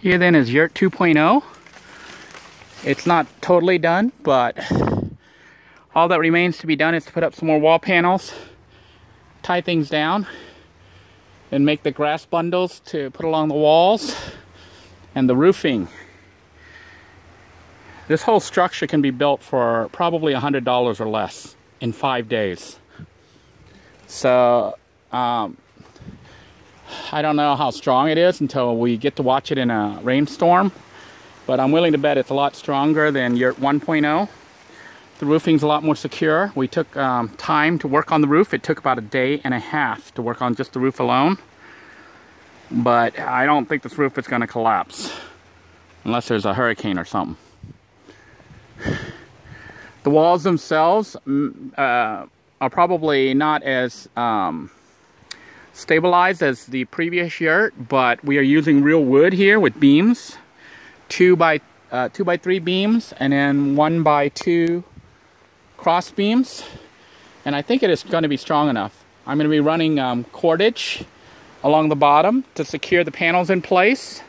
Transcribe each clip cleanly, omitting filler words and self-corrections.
Here then is Yurt 2.0. It's not totally done, but all that remains to be done is to put up some more wall panels, tie things down, and make the grass bundles to put along the walls, and the roofing. This whole structure can be built for probably $100 or less in 5 days. So, I don't know how strong it is until we get to watch it in a rainstorm, but I'm willing to bet it's a lot stronger than Yurt 1.0. The roofing's a lot more secure. We took time to work on the roof. It took about a day and a half to work on just the roof alone. But I don't think this roof is going to collapse unless there's a hurricane or something. The walls themselves are probably not as stabilized as the previous Yurt, but we are using real wood here with beams, 2 by 3 beams, and then 1 by 2 cross beams, and I think it is going to be strong enough. I'm going to be running cordage along the bottom to secure the panels in place,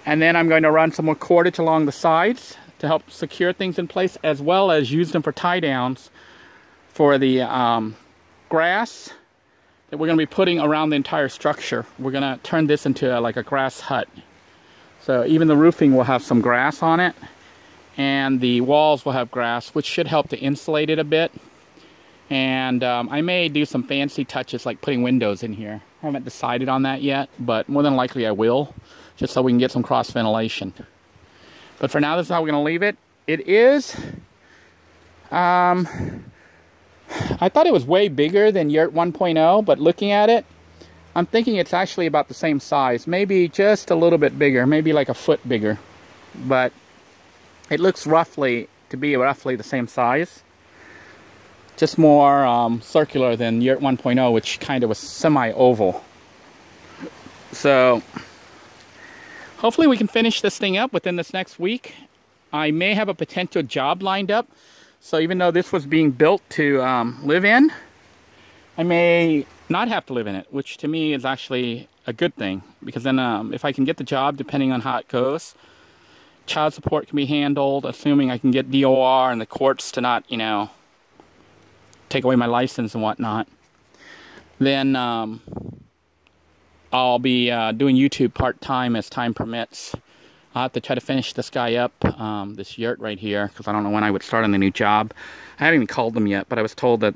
and then I'm going to run some more cordage along the sides to help secure things in place, as well as use them for tie downs for the grass that we're going to be putting around the entire structure. We're going to turn this into like a grass hut. So even the roofing will have some grass on it, and the walls will have grass, which should help to insulate it a bit. And I may do some fancy touches like putting windows in here. I haven't decided on that yet, but more than likely I will, just so we can get some cross ventilation. But for now, this is how we're going to leave it. It is, I thought it was way bigger than Yurt 1.0, but looking at it, I'm thinking it's actually about the same size. Maybe just a little bit bigger, maybe like a foot bigger. But it looks roughly to be roughly the same size. Just more circular than Yurt 1.0, which kind of was semi-oval. So hopefully we can finish this thing up within this next week. I may have a potential job lined up. So even though this was being built to live in, I may not have to live in it, which to me is actually a good thing. Because then if I can get the job, depending on how it goes, child support can be handled, assuming I can get DOR and the courts to not, you know, take away my license and whatnot. Then I'll be doing YouTube part-time as time permits. I'll have to try to finish this guy up, this Yurt right here, because I don't know when I would start on the new job. I haven't even called them yet, but I was told that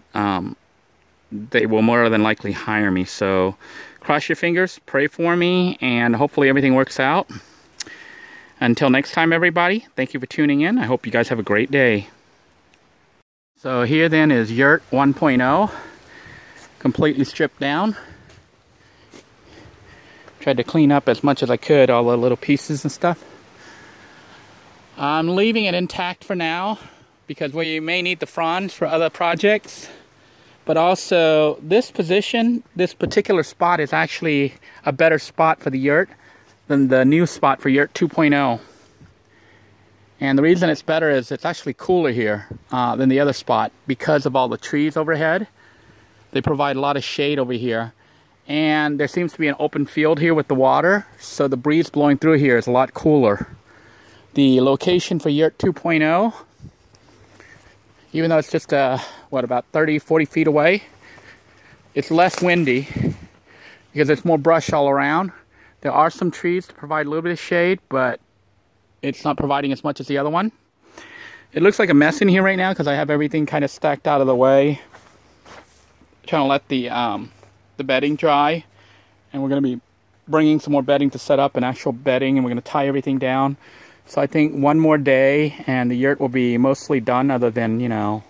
they will more than likely hire me. So cross your fingers, pray for me, and hopefully everything works out. Until next time, everybody, thank you for tuning in. I hope you guys have a great day. So here then is Yurt 1.0, completely stripped down. Tried to clean up as much as I could, all the little pieces and stuff. I'm leaving it intact for now because we may need the fronds for other projects. But also, this position, this particular spot is actually a better spot for the Yurt than the new spot for Yurt 2.0. And the reason it's better is it's actually cooler here than the other spot because of all the trees overhead. They provide a lot of shade over here. And there seems to be an open field here with the water, so the breeze blowing through here is a lot cooler. The location for Yurt 2.0, even though it's just, what, about 30, 40 feet away, it's less windy because there's more brush all around. There are some trees to provide a little bit of shade, but it's not providing as much as the other one. It looks like a mess in here right now because I have everything kind of stacked out of the way. Trying to let the bedding dry, and we're going to be bringing some more bedding to set up, an actual bedding, and we're going to tie everything down. So I think one more day and the Yurt will be mostly done, other than, you know,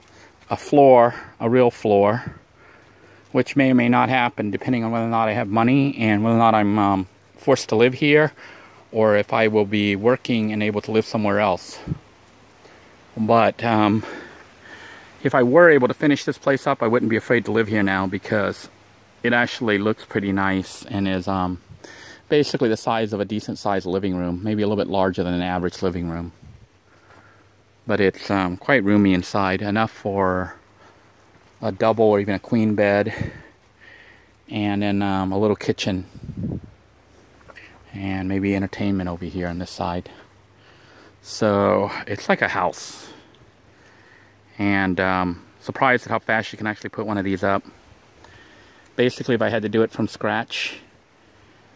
a floor, a real floor, which may or may not happen depending on whether or not I have money and whether or not I'm forced to live here, or if I will be working and able to live somewhere else. But if I were able to finish this place up, I wouldn't be afraid to live here now, because it actually looks pretty nice and is basically the size of a decent sized living room, maybe a little bit larger than an average living room. But it's quite roomy inside, enough for a double or even a queen bed, and then a little kitchen. and maybe entertainment over here on this side. So it's like a house, and surprised at how fast you can actually put one of these up. Basically, if I had to do it from scratch,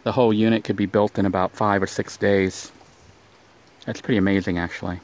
the whole unit could be built in about 5 or 6 days. That's pretty amazing, actually.